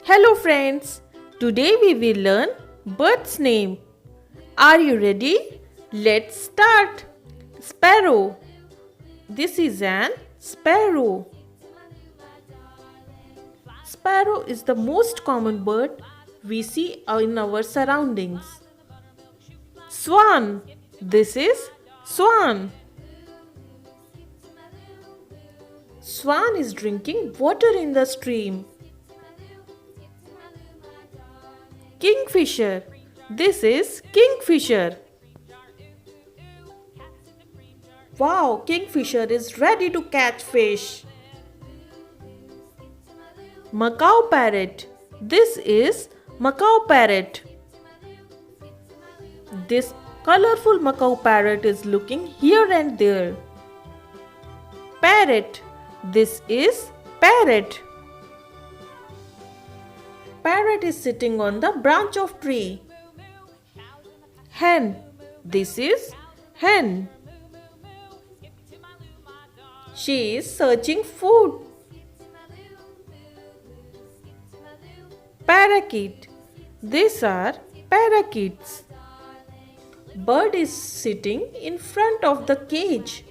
Hello friends, today we will learn bird's name. Are you ready? Let's start. Sparrow. This is an sparrow. Sparrow is the most common bird we see in our surroundings. Swan. This is swan. Swan is drinking water in the stream. Kingfisher. This is kingfisher. Wow, kingfisher is ready to catch fish. Macaw parrot. This is macaw parrot. This colorful macaw parrot is looking here and there. Parrot. This is parrot. Parrot is sitting on the branch of tree. Hen. This is hen. She is searching food. Parakeet. These are parakeets. Bird is sitting in front of the cage.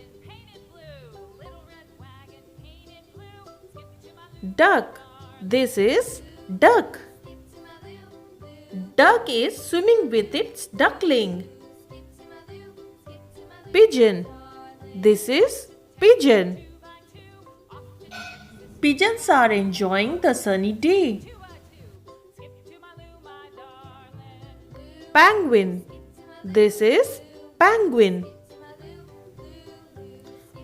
Duck. This is duck. Duck is swimming with its duckling. Pigeon. This is pigeon. Pigeons are enjoying the sunny day. Penguin. This is penguin.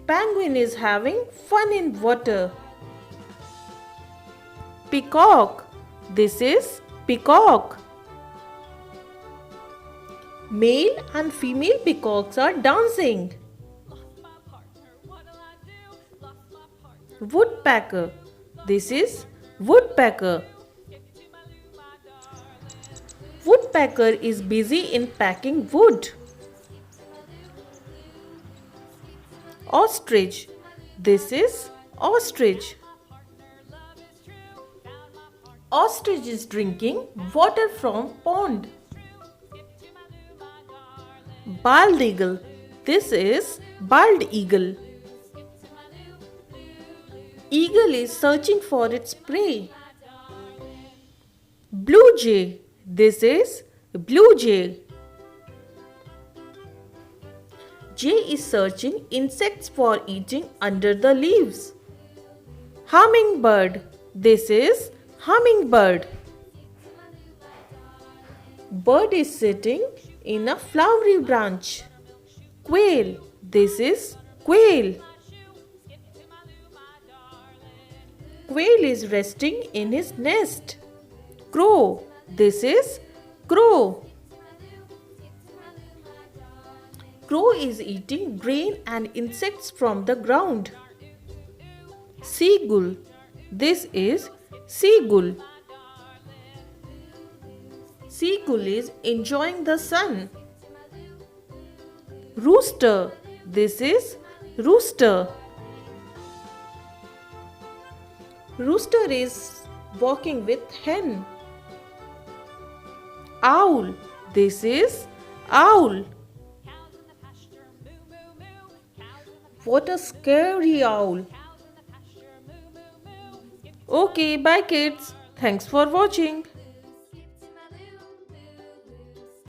Penguin is having fun in water. Peacock. This is peacock. Male and female peacocks are dancing. Woodpecker. This is woodpecker. Woodpecker is busy in packing wood. Ostrich. This is ostrich. Ostrich is drinking water from pond. Bald eagle. This is bald eagle. Eagle is searching for its prey. Blue jay. This is blue jay. Jay is searching insects for eating under the leaves. Hummingbird. This is hummingbird. Bird is sitting in a flowery branch. Quail. This is quail. Quail is resting in his nest. Crow. This is crow. Crow is eating grain and insects from the ground. Seagull. This is seagull. Seagull is enjoying the sun. Rooster. This is rooster. Rooster is walking with hen. Owl. This is owl. What a scary owl. Okay, bye kids. Thanks for watching.